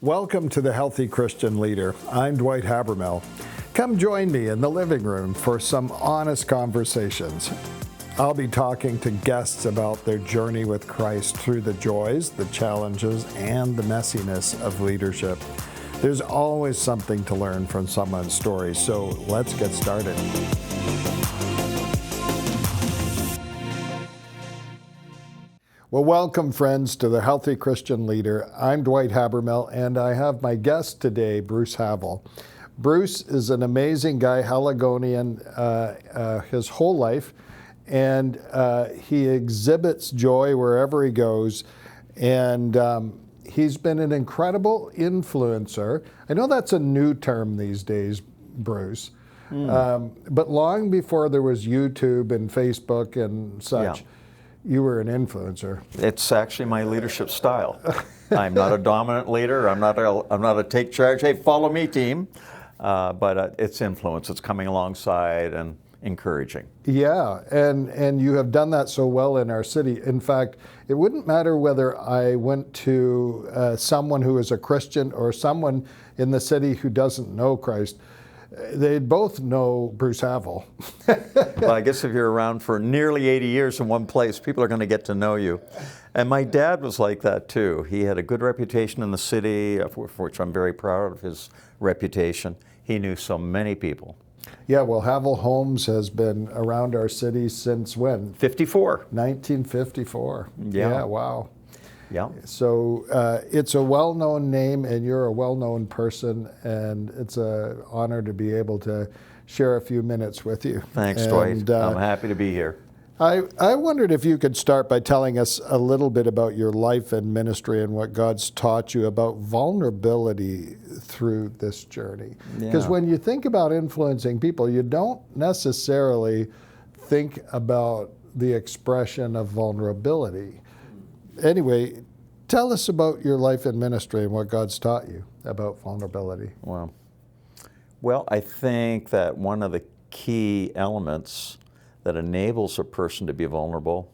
Welcome to the Healthy Christian Leader. I'm Dwight Habermel. Come join me in the living room for some honest conversations. I'll be talking to guests about their journey with Christ through the joys, the challenges, and the messiness of leadership. There's always something to learn from someone's story, so let's get started. Well, welcome, friends, to the Healthy Christian Leader. I'm Dwight Habermel, and I have my guest today, Bruce Havill. Bruce is an amazing guy, Haligonian, his whole life, and he exhibits joy wherever he goes, and he's been an incredible influencer. I know that's a new term these days, Bruce, but long before there was YouTube and Facebook and such, you were an influencer. It's actually my leadership style. I'm not a dominant leader. I'm not a take charge, hey, follow me team. But it's influence. It's coming alongside and encouraging. Yeah, and you have done that so well in our city. In fact, it wouldn't matter whether I went to someone who is a Christian or someone in the city who doesn't know Christ. They'd both know Bruce Havill. Well, I guess if you're around for nearly 80 years in one place, people are going to get to know you. And my dad was like that too. He had a good reputation in the city, for which I'm very proud of his reputation. He knew so many people. Yeah, well, Havill Homes has been around our city since when? 54. 1954. Yeah, wow. Yeah. So it's a well-known name, and you're a well-known person, and it's an honor to be able to share a few minutes with you. Thanks, Dwight. I'm happy to be here. I wondered if you could start by telling us a little bit about your life and ministry and what God's taught you about vulnerability through this journey. Because when you think about influencing people, you don't necessarily think about the expression of vulnerability. Anyway, tell us about your life and ministry and what God's taught you about vulnerability. Wow. Well, I think that one of the key elements that enables a person to be vulnerable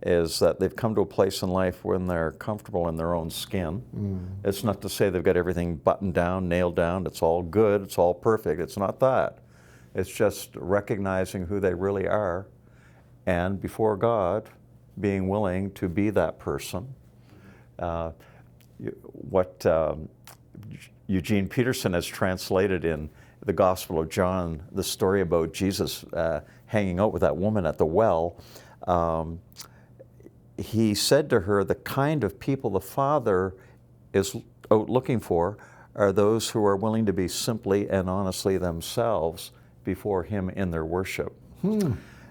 is that they've come to a place in life when they're comfortable in their own skin. It's not to say they've got everything buttoned down, nailed down, it's all good, it's all perfect. It's not that. It's just recognizing who they really are, and before God, being willing to be that person. What Eugene Peterson has translated in the Gospel of John, the story about Jesus hanging out with that woman at the well, he said to her, the kind of people the Father is out looking for are those who are willing to be simply and honestly themselves before Him in their worship.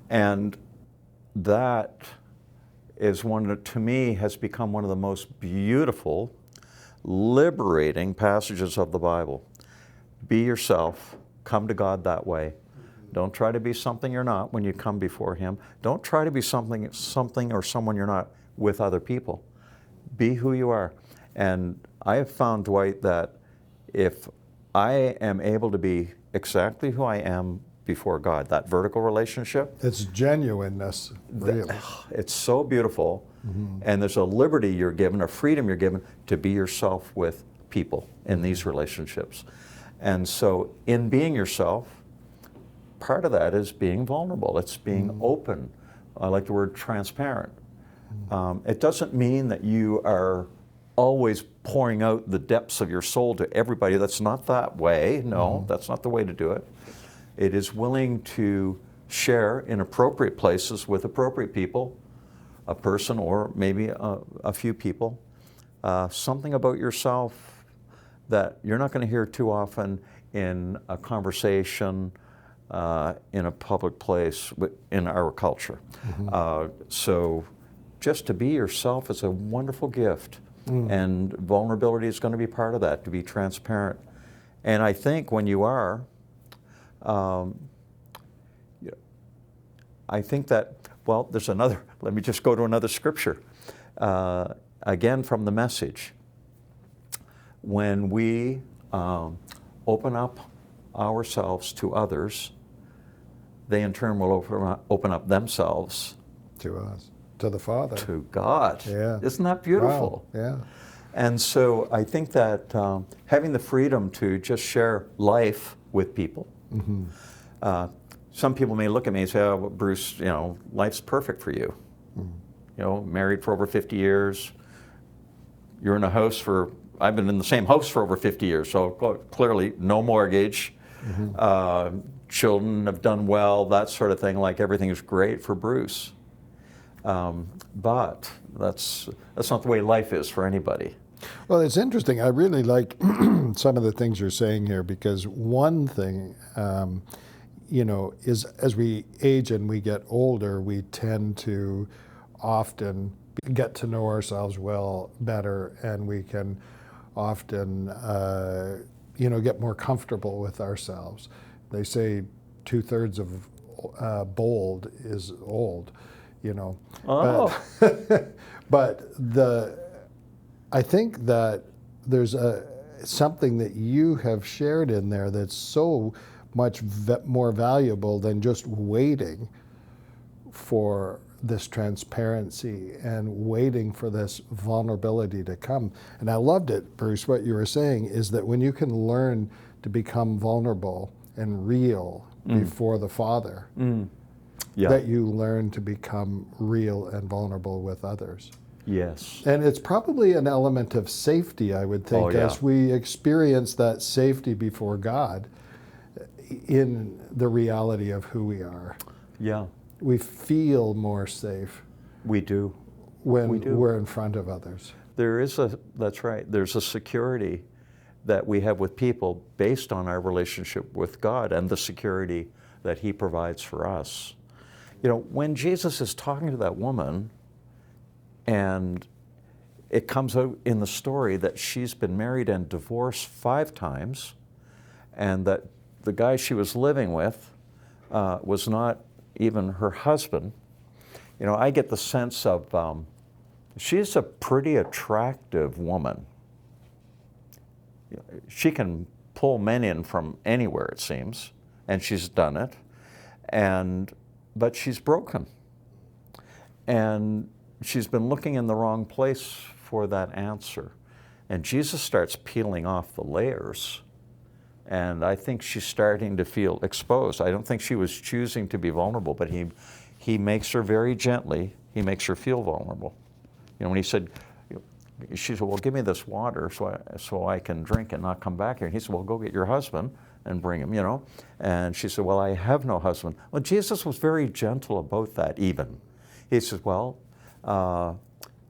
And that is one that, to me, has become one of the most beautiful, liberating passages of the Bible. Be yourself. Come to God that way. Don't try to be something you're not when you come before Him. Don't try to be something or someone you're not with other people. Be who you are. And I have found, Dwight, that if I am able to be exactly who I am before God, that vertical relationship. It's genuineness, really. It's so beautiful. And there's a liberty you're given, a freedom you're given to be yourself with people in these relationships. And so in being yourself, part of that is being vulnerable. It's being open. I like the word transparent. It doesn't mean that you are always pouring out the depths of your soul to everybody. That's not that way. No, that's not the way to do it. It is willing to share in appropriate places with appropriate people, a person or maybe a few people, something about yourself that you're not going to hear too often in a conversation in a public place in our culture. So just to be yourself is a wonderful gift, and vulnerability is going to be part of that, to be transparent. And I think when you are, I think that, well, there's another, let me just go to another scripture. Again, from the Message. When we open up ourselves to others, they in turn will open up themselves to us, to the Father, to God. Yeah. Isn't that beautiful? Wow. Yeah. And so I think that having the freedom to just share life with people. Some people may look at me and say, "Oh, well, Bruce, life's perfect for you. Married for over 50 years. You're in a house I've been in the same house for over 50 years, so clearly no mortgage. Children have done well, that sort of thing, like everything is great for Bruce." But that's not the way life is for anybody. Well, it's interesting. I really like some of the things you're saying here, because one thing, is as we age and we get older, we tend to often get to know ourselves better, and we can often, get more comfortable with ourselves. They say 2/3 of bold is old, Oh. But I think that there's something that you have shared in there that's so much more valuable than just waiting for this transparency and waiting for this vulnerability to come. And I loved it, Bruce, what you were saying is that when you can learn to become vulnerable and real before the Father, that you learn to become real and vulnerable with others. Yes. And it's probably an element of safety, I would think, as we experience that safety before God in the reality of who we are. Yeah. We feel more safe. We do. When we're in front of others. That's right. There's a security that we have with people based on our relationship with God and the security that He provides for us. When Jesus is talking to that woman, and it comes out in the story that she's been married and divorced 5 times, and that the guy she was living with was not even her husband. I get the sense of she's a pretty attractive woman. She can pull men in from anywhere, it seems, and she's done it. But she's broken. And she's been looking in the wrong place for that answer. And Jesus starts peeling off the layers. And I think she's starting to feel exposed. I don't think she was choosing to be vulnerable, but he makes her very gently, he makes her feel vulnerable. When he said, she said, "Well, give me this water so I can drink and not come back here." And he said, "Well, go get your husband and bring him, And she said, "Well, I have no husband." Well, Jesus was very gentle about that even. He says, "Well,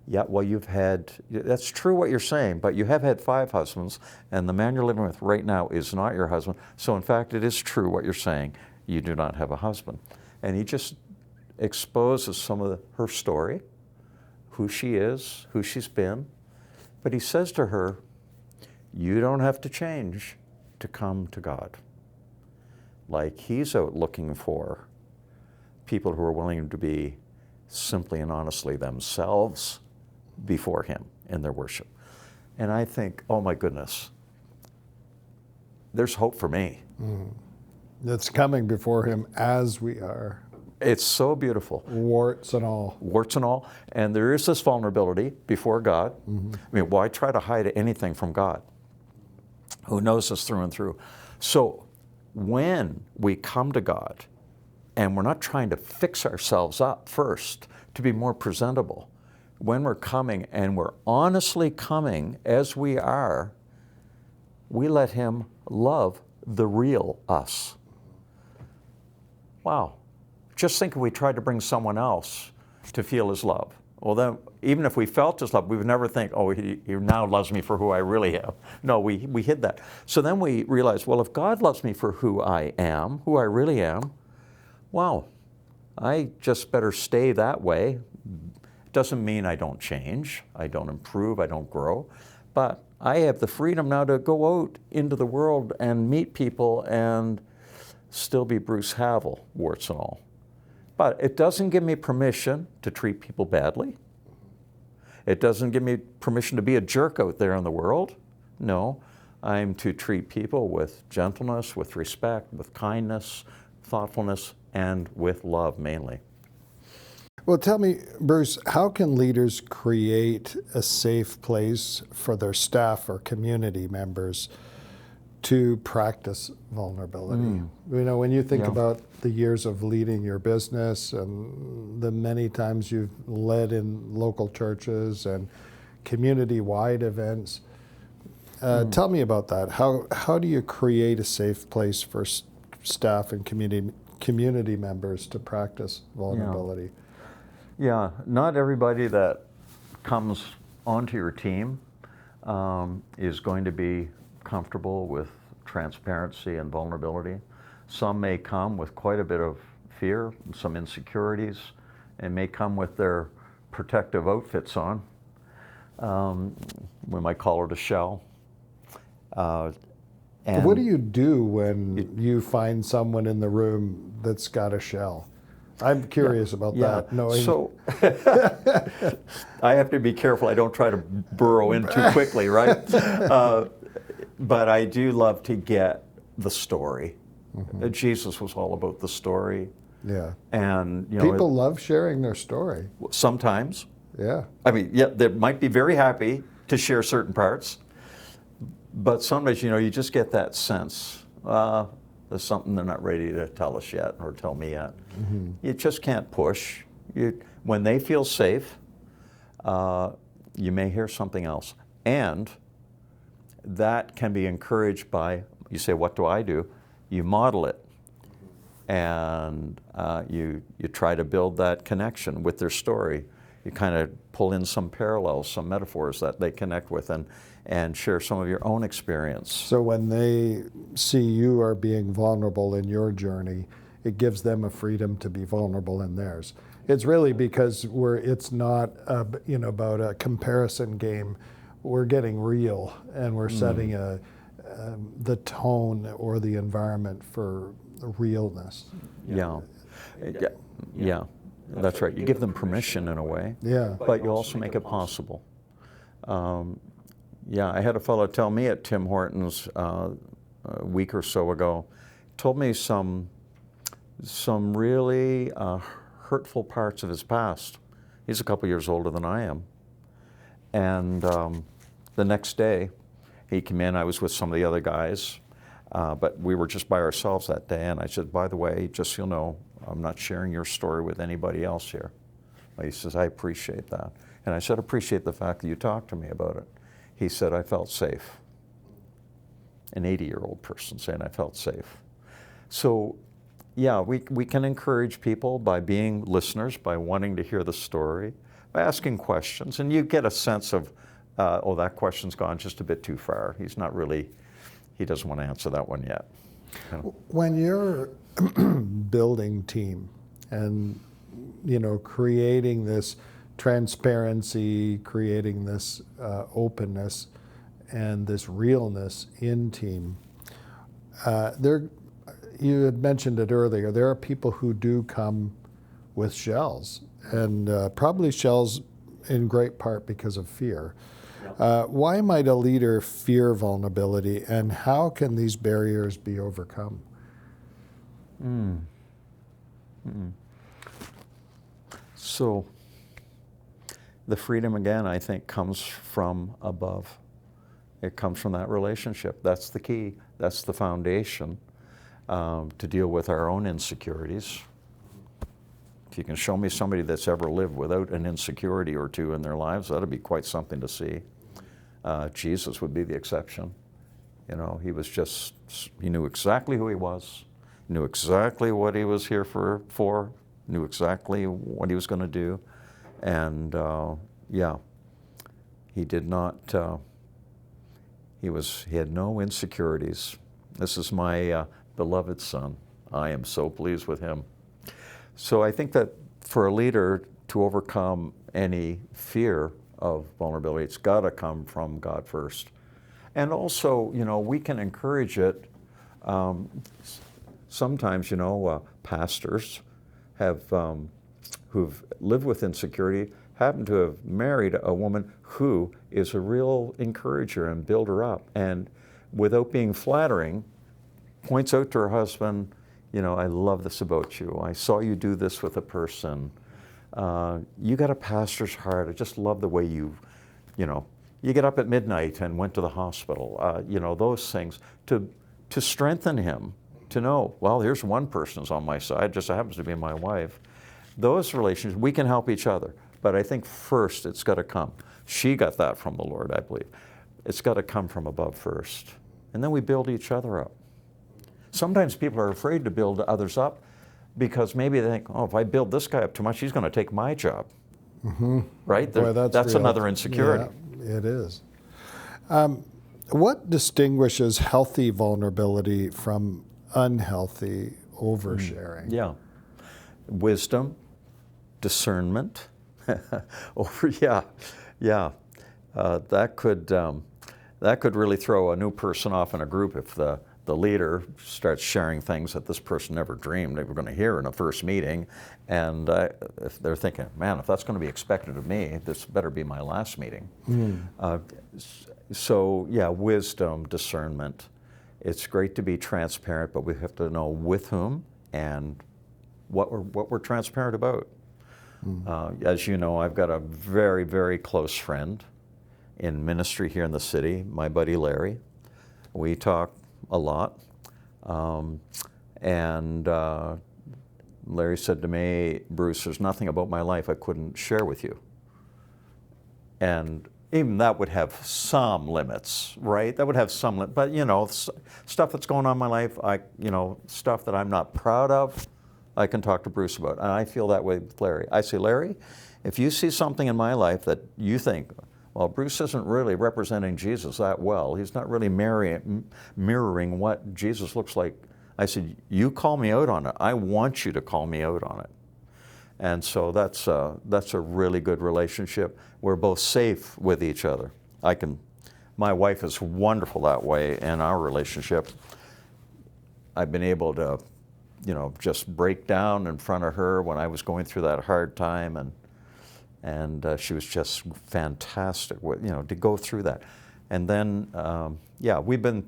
you've had, that's true what you're saying, but you have had 5 husbands, and the man you're living with right now is not your husband. So in fact, it is true what you're saying. You do not have a husband." And he just exposes some of her story, who she is, who she's been. But he says to her, "You don't have to change to come to God." Like He's out looking for people who are willing to be simply and honestly themselves before Him in their worship. And I think, oh my goodness, there's hope for me. That's coming before Him as we are. It's so beautiful. Warts and all. Warts and all. And there is this vulnerability before God. I mean, why try to hide anything from God, who knows us through and through? So when we come to God, and we're not trying to fix ourselves up first to be more presentable, when we're coming and we're honestly coming as we are, we let Him love the real us. Wow. Just think if we tried to bring someone else to feel His love. Well, then, even if we felt His love, we would never think, "Oh, he now loves me for who I really am." No, we hid that. So then we realized, well, if God loves me for who I am, who I really am, wow, I just better stay that way. Doesn't mean I don't change, I don't improve, I don't grow, but I have the freedom now to go out into the world and meet people and still be Bruce Havill, warts and all. But it doesn't give me permission to treat people badly. It doesn't give me permission to be a jerk out there in the world. No, I'm to treat people with gentleness, with respect, with kindness, thoughtfulness, and with love mainly. Well, tell me, Bruce, how can leaders create a safe place for their staff or community members to practice vulnerability? You know, when you think Yeah. about the years of leading your business and the many times you've led in local churches and community-wide events, tell me about that. How do you create a safe place for staff and community members to practice vulnerability? Yeah, not everybody that comes onto your team is going to be comfortable with transparency and vulnerability. Some may come with quite a bit of fear, and some insecurities, and may come with their protective outfits on. We might call it a shell. And What do you do when you find someone in the room that's got a shell? I'm curious about that. So I have to be careful I don't try to burrow in too quickly, right? But I do love to get the story. Jesus was all about the story. Yeah. And people love sharing their story. Sometimes. Yeah. I mean, yeah, they might be very happy to share certain parts, but sometimes, you just get that sense. There's something they're not ready to tell us yet or tell me yet. You just can't push. When they feel safe, you may hear something else. And that can be encouraged by, you say, what do I do? You model it. And you try to build that connection with their story. You kind of pull in some parallels, some metaphors that they connect with, and share some of your own experience. So when they see you are being vulnerable in your journey, it gives them a freedom to be vulnerable in theirs. It's really because it's not about a comparison game. We're getting real, and we're setting the tone or the environment for realness. Yeah. That's right. You give them permission in a way. Yeah. But you also make it possible. I had a fellow tell me at Tim Hortons a week or so ago, told me some really hurtful parts of his past. He's a couple years older than I am. And the next day, he came in. I was with some of the other guys, but we were just by ourselves that day. And I said, by the way, just so you know, I'm not sharing your story with anybody else here. He says, I appreciate that. And I said, appreciate the fact that you talked to me about it. He said, I felt safe. An 80-year-old person saying, I felt safe. So, yeah, we can encourage people by being listeners, by wanting to hear the story, by asking questions. And you get a sense of, that question's gone just a bit too far. He doesn't want to answer that one yet. When you're building team and creating this transparency, creating this openness and this realness in team, you had mentioned it earlier, there are people who do come with shells, and probably shells in great part because of fear. Why might a leader fear vulnerability, and how can these barriers be overcome? So the freedom, again, I think, comes from above. It comes from that relationship. That's the key. That's the foundation to deal with our own insecurities. If you can show me somebody that's ever lived without an insecurity or two in their lives, that'd be quite something to see. Jesus would be the exception. He knew exactly who he was, knew exactly what he was here for, knew exactly what he was going to do. And he did not, he had no insecurities. This is my beloved son. I am so pleased with him. So I think that for a leader to overcome any fear of vulnerability, it's got to come from God first. And also, we can encourage it. Sometimes, pastors who've lived with insecurity happen to have married a woman who is a real encourager and builder up, and without being flattering, points out to her husband, I love this about you. I saw you do this with a person. You got a pastor's heart. I just love the way you get up at midnight and went to the hospital. Those things to strengthen him, to know, well, here's one person who's on my side, just happens to be my wife. Those relations, we can help each other. But I think first it's got to come. She got that from the Lord, I believe. It's got to come from above first. And then we build each other up. Sometimes people are afraid to build others up because maybe they think, oh, if I build this guy up too much, he's going to take my job. Mm-hmm. Right? Boy, that's another insecurity. Yeah, it is. What distinguishes healthy vulnerability from unhealthy oversharing? Yeah. Wisdom, discernment. That could really throw a new person off in a group if the leader starts sharing things that this person never dreamed they were going to hear in a first meeting, and if they're thinking, man, if that's going to be expected of me, this better be my last meeting. Wisdom, discernment. It's great to be transparent, but we have to know with whom and what we're transparent about. As you know, I've got a very, very close friend in ministry here in the city, my buddy Larry. We talk a lot. Larry said to me, Bruce, there's nothing about my life I couldn't share with you. And even that would have some limits, right? That would have some limits. But, stuff that's going on in my life, stuff that I'm not proud of, I can talk to Bruce about. And I feel that way with Larry. I say, Larry, if you see something in my life that you think, well, Bruce isn't really representing Jesus that well. He's not really mirroring what Jesus looks like. I said, you call me out on it. I want you to call me out on it. And so that's a really good relationship. We're both safe with each other. My wife is wonderful that way in our relationship. I've been able to, just break down in front of her when I was going through that hard time, and she was just fantastic, to go through that. And then, we've been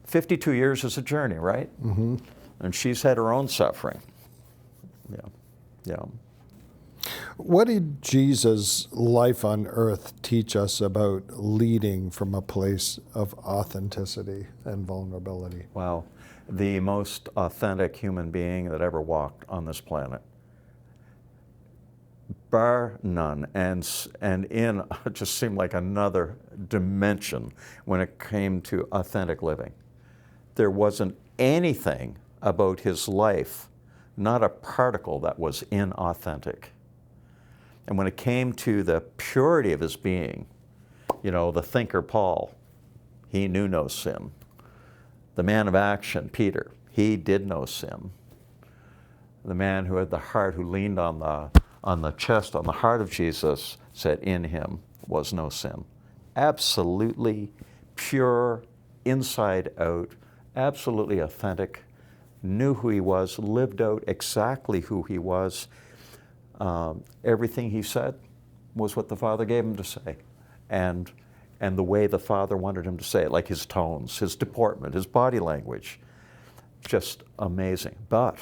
52 years is a journey, right? Mm-hmm. And she's had her own suffering. Yeah. What did Jesus' life on earth teach us about leading from a place of authenticity and vulnerability? Wow. The most authentic human being that ever walked on this planet. Bar none. And it just seemed like another dimension when it came to authentic living. There wasn't anything about his life, not a particle, that was inauthentic. And when it came to the purity of his being, the thinker Paul, he knew no sin. The man of action, Peter, he did no sin. The man who had the heart, who leaned on the chest, on the heart of Jesus, said in him was no sin. Absolutely pure, inside out, absolutely authentic, knew who he was, lived out exactly who he was. Everything he said was what the Father gave him to say. And the way the Father wanted him to say it, like his tones, his deportment, his body language, just amazing. But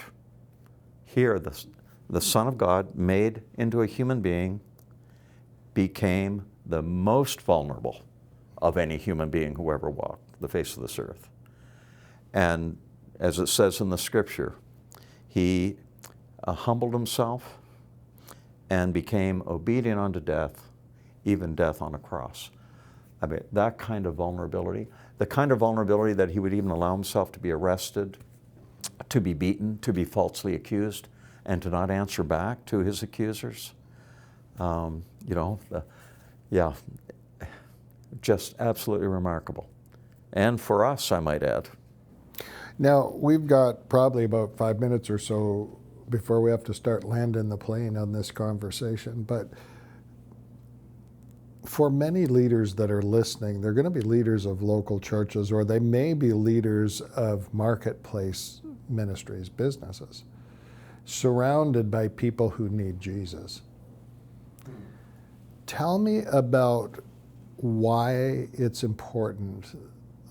here, the Son of God, made into a human being, became the most vulnerable of any human being who ever walked the face of this earth. And as it says in the Scripture, he humbled himself and became obedient unto death, even death on a cross. I mean, that kind of vulnerability, the kind of vulnerability that he would even allow himself to be arrested, to be beaten, to be falsely accused, and to not answer back to his accusers. Just absolutely remarkable. And for us, I might add. Now, we've got probably about 5 minutes or so before we have to start landing the plane on this conversation, but for many leaders that are listening, they're going to be leaders of local churches, or they may be leaders of marketplace ministries, businesses, surrounded by people who need Jesus. Tell me about why it's important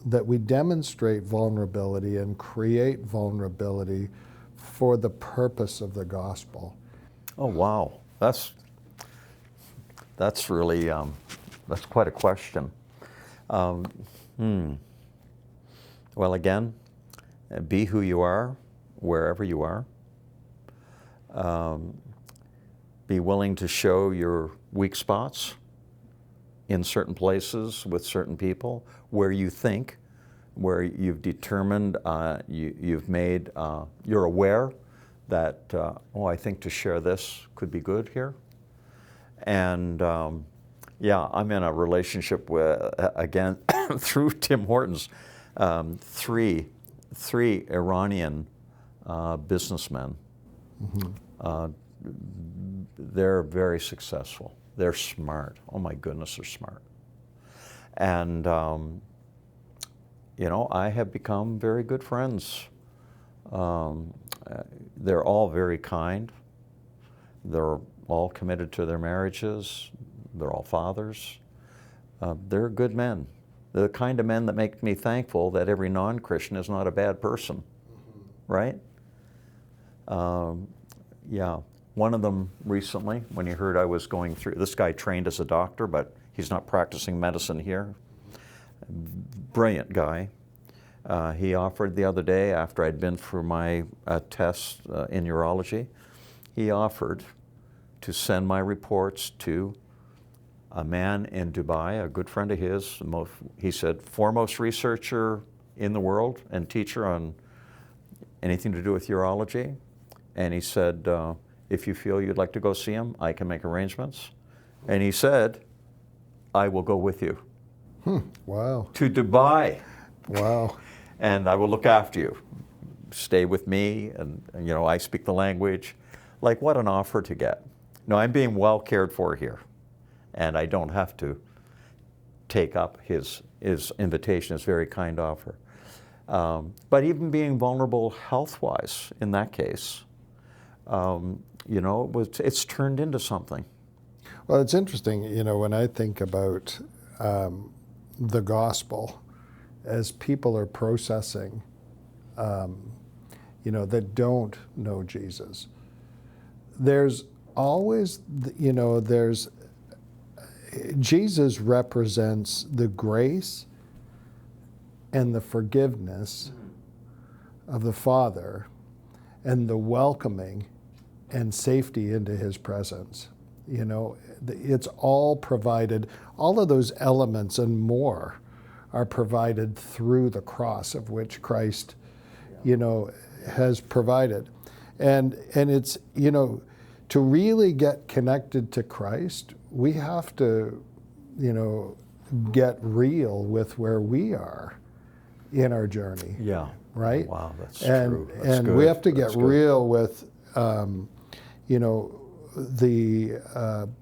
that we demonstrate vulnerability and create vulnerability for the purpose of the gospel. Oh, wow. that's really that's quite a question. Um, Well, again, be who you are, wherever you are. Be willing to show your weak spots in certain places with certain people, where you think, where you've determined, you've made, you're aware that, oh, I think to share this could be good here. And yeah, I'm in a relationship with, again, through Tim Hortons, three Iranian businessmen. They're very successful. They're smart. Oh my goodness, they're smart. And you know, I have become very good friends. They're all very kind. They're all committed to their marriages. They're all fathers. They're good men. They're the kind of men that make me thankful that every non-Christian is not a bad person, right? Yeah, one of them recently, when he heard I was going through, this guy trained as a doctor, but he's not practicing medicine here. Brilliant guy. He offered the other day, after I'd been for my test in urology, he offered to send my reports to a man in Dubai, a good friend of his, he said, foremost researcher in the world and teacher on anything to do with urology. And he said, if you feel you'd like to go see him, I can make arrangements. And he said, I will go with you. Wow. To Dubai. Wow. And I will look after you. Stay with me, and you know, I speak the language. Like, what an offer to get. No, I'm being well cared for here. And I don't have to take up his invitation, his very kind offer. But even being vulnerable health-wise in that case, you know, it's turned into something. Well, it's interesting, you know, when I think about the gospel as people are processing, you know, that don't know Jesus, there's always, you know, Jesus represents the grace and the forgiveness of the Father and the welcoming and safety into his presence. You know, it's all provided, all of those elements and more are provided through the cross of which Christ, you know, has provided. And it's, you know, to really get connected to Christ, we have to, you know, get real with where we are in our journey. Yeah. Right? Wow, that's true. That's good. And we have to get That's good. real with, you know, the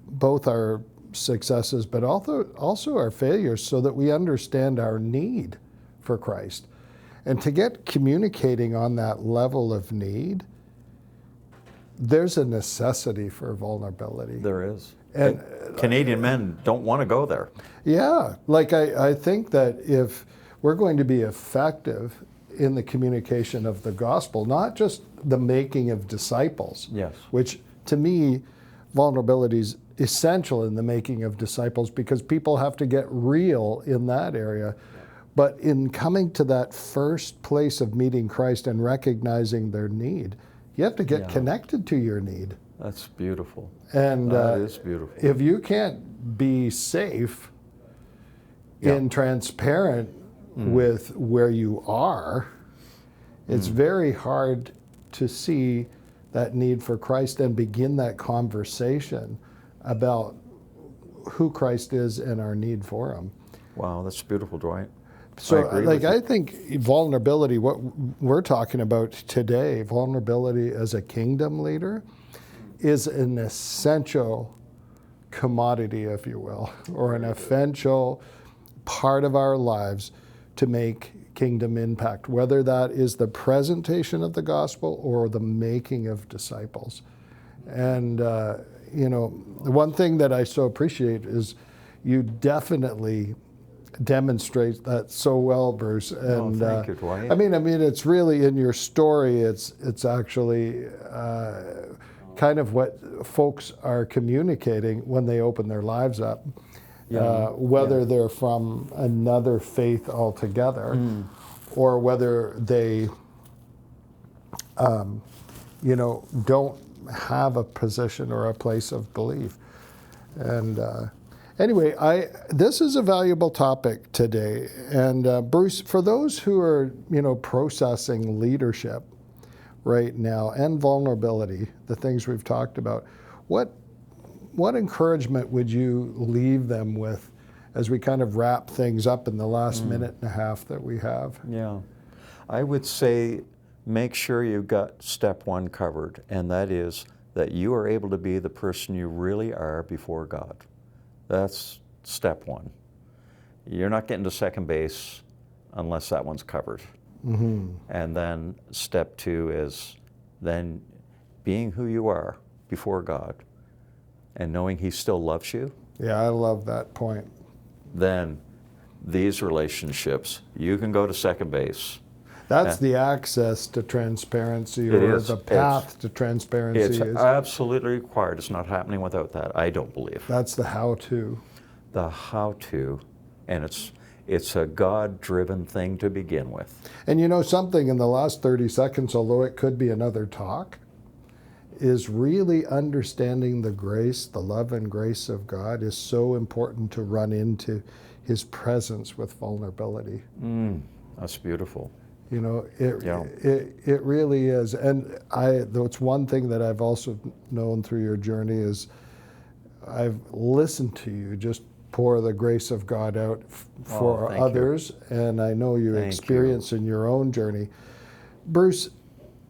both our successes, but also our failures, so that we understand our need for Christ. And to get communicating on that level of need, there's a necessity for vulnerability. There is. And Canadian men don't want to go there. yeah, like I think that if we're going to be effective in the communication of the gospel, not just the making of disciples, Yes. which to me, vulnerability is essential in the making of disciples, because people have to get real in that area. But in coming to that first place of meeting Christ and recognizing their need, you have to get connected to your need. That's beautiful. And that is beautiful. if you can't be safe and transparent with where you are, it's very hard to see that need for Christ and begin that conversation about who Christ is and our need for him. Wow, that's beautiful, Dwight. So, I I think vulnerability, what we're talking about today, vulnerability as a kingdom leader, is an essential commodity, if you will, or an essential part of our lives to make kingdom impact, whether that is the presentation of the gospel or the making of disciples. And, you know, the one thing that I so appreciate is you definitely demonstrate that so well, Bruce. And thank you, Dwight. I mean, it's really in your story. It's actually kind of what folks are communicating when they open their lives up, whether they're from another faith altogether, or whether they, don't have a position or a place of belief. And anyway, this is a valuable topic today. And Bruce, for those who are, processing leadership right now and vulnerability, the things we've talked about, what encouragement would you leave them with as we kind of wrap things up in the last minute and a half that we have? Yeah. I would say make sure you've got step one covered, and that is that you are able to be the person you really are before God. That's step one. You're not getting to second base unless that one's covered. Mm-hmm. And then step two is then being who you are before God and knowing He still loves you. Yeah, I love that point. Then these relationships, you can go to second base. That's the access to transparency, or the path to transparency. It's absolutely required. It's not happening without that, I don't believe. That's the how-to. The how-to, and it's a God-driven thing to begin with. And something in the last 30 seconds, although it could be another talk, is really understanding the grace, the love and grace of God is so important to run into His presence with vulnerability. That's beautiful. It really is. And it's one thing that I've also known through your journey is I've listened to you just pour the grace of God out for others. And I know you experience in your own journey. Bruce,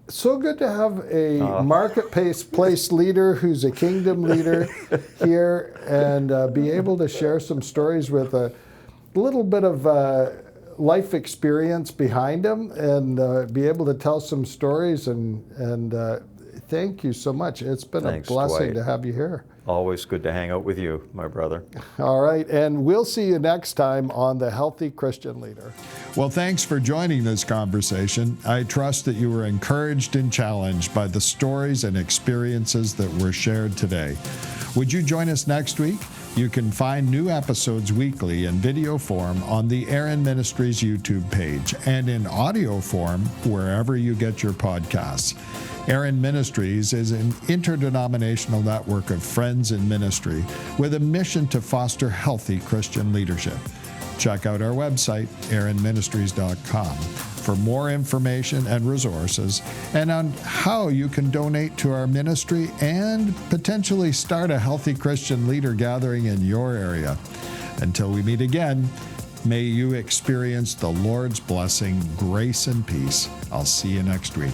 so good to have a marketplace leader who's a kingdom leader here, and be able to share some stories with a little bit of life experience behind him, and be able to tell some stories. And thank you so much. It's been a blessing, Dwight, to have you here. Always good to hang out with you, my brother. All right, and we'll see you next time on The Healthy Christian Leader. Well, thanks for joining this conversation. I trust that you were encouraged and challenged by the stories and experiences that were shared today. Would you join us next week? You can find new episodes weekly in video form on the Aaron Ministries YouTube page and in audio form wherever you get your podcasts. Aaron Ministries is an interdenominational network of friends in ministry with a mission to foster healthy Christian leadership. Check out our website, aaronministries.com, for more information and resources, and on how you can donate to our ministry and potentially start a healthy Christian leader gathering in your area. Until we meet again, may you experience the Lord's blessing, grace, and peace. I'll see you next week.